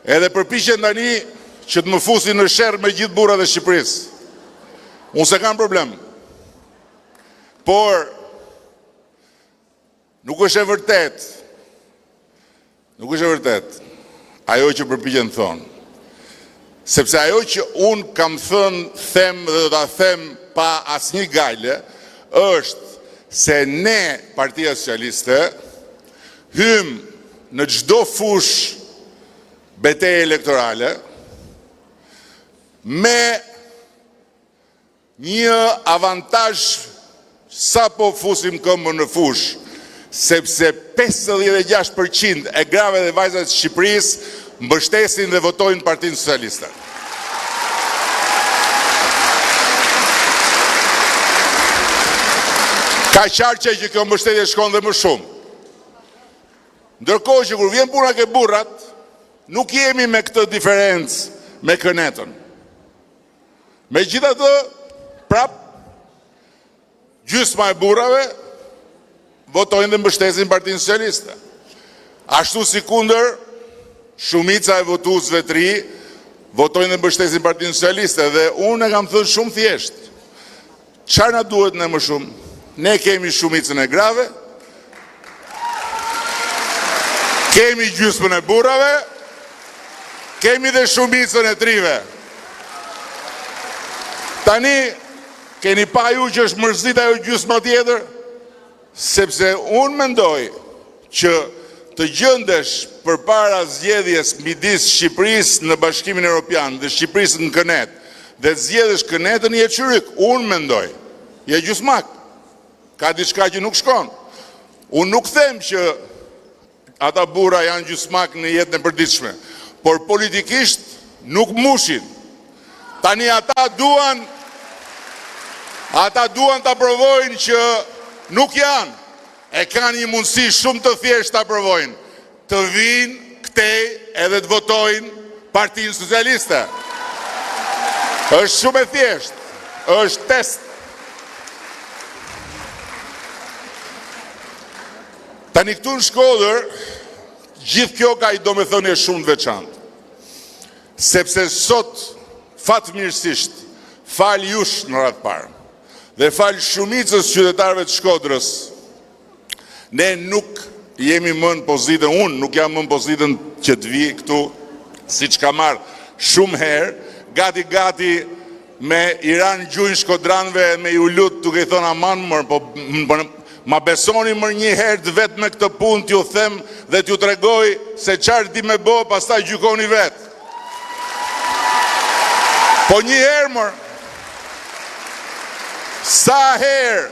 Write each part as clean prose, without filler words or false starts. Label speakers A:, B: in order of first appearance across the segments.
A: Edhe përpiqen tani që të më fusin në sherr me gjithë burrat e Shqipërisë. Unë se kam problem. Por nuk është e vërtet. Nuk është e vërtet ajo që përpiqen të thonë. Sepse ajo që unë kam thënë, them dhe do ta them pa asnjë gajle, është se ne, Partia Socialiste, hym në çdo fush betejë elektorale me një avantazh sa po fusim këmbën në fush, sepse 56% e grave dhe vajzat e Shqipërisë mbështesin dhe votojnë Partinë Socialiste. Ka qarqe që kjo mbështetje shkon dhe më shumë. Ndërkohë që kur vjen puna ke burrat, nuk jemi me këtë diferencë me kënetën. Megjithatë, prap gjysma e burrave votojnë dhe mbështesin Partinë Socialiste. Ashtu si kundër, shumica e votuesve të ri votojnë dhe mbështesin Partinë Socialiste. Dhe unë e kam thënë shumë thjesht. Çfarë na duhet ne më shumë? Ne kemi shumicën e grave, kemi gjysmën e burrave, kemi dhe shumicën e trive. Tani, keni pa ju që është mërzit ajo gjysma tjetër? Sepse unë mendoj që të gjëndesh përpara zgjedhjes midis Shqipërisë në Bashkimin Evropian dhe Shqipërisë në kënet, dhe zgjedhësh kënetën je çyryk, unë mendoj, je gjysmak. Ka diçka që nuk shkon. Unë nuk them që ata burra janë gjysmak në jetën e përditshme, por politikisht nuk mushin. Tani ata duan ta provojnë që nuk janë. E kanë një mundësi shumë të thjeshtë ta provojnë. Të vinë këtej edhe të votojnë Partinë Socialiste. Është shumë e thjeshtë. Është test. Tani këtu në Shkodër, gjithë kjo ka i domethënie shumë të veçantë. Sepse sot, fatmirësisht, fal jush në radhë parë, dhe fal shumicës qytetarëve të Shkodrës, ne nuk jemi më në pozitën, unë nuk jam më në pozitën që të vi këtu, si që ka marrë shumë herë, gati me Iran gjujnë shkodranve, me ju lutë duke i thonë aman mërë, po ma besoni mërë një herë të vetë me këtë punë t'ju them dhe t'ju tregoj se qarë di me bo, pastaj gjykoni vetë. Po një herë mërë, sa herë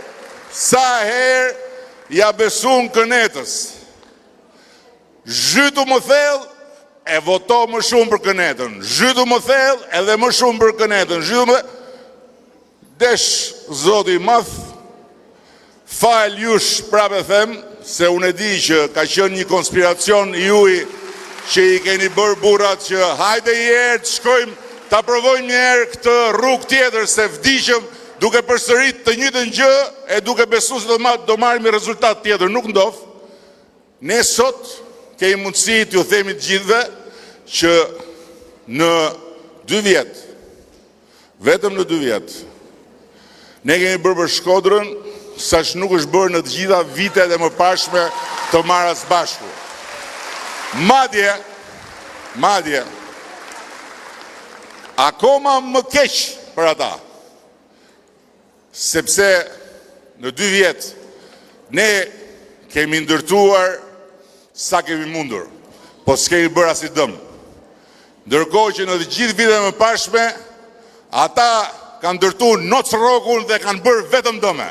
A: ja besun kënetës. Zhytu më thellë, e voto më shumë për kënetën. Zhytu më thellë, edhe më shumë për kënetën. Zhytu më thellë, desh zoti mathë, fal jush prapë them, se unë e di që ka qenë një konspiracion juj që i keni bërë burrat që hajde një herë të shkojmë, ta provojmë një herë këtë rrugë tjetër, se vdiqëm duke përsërit të njëjtën gjë e duke besuar se do marrim një rezultat tjetër. Nuk ndof. Ne sot kemi mundësi t'ju themi të gjithëve që në 2 vjet, vetëm në 2 vjet, ne kemi bërë për Shkodrën sa që nuk është bërë në të gjitha vitet e më pashme të marrës bashku. Madje, akoma më keq për ata, sepse në 2 vjet ne kemi ndërtuar sa kemi mundur, po s'kemi bërë as i dëm. Ndërkohë që në të gjithë vitet e më pashme, ata kanë ndërtuar nocë rrokun dhe kanë bërë vetëm dëme.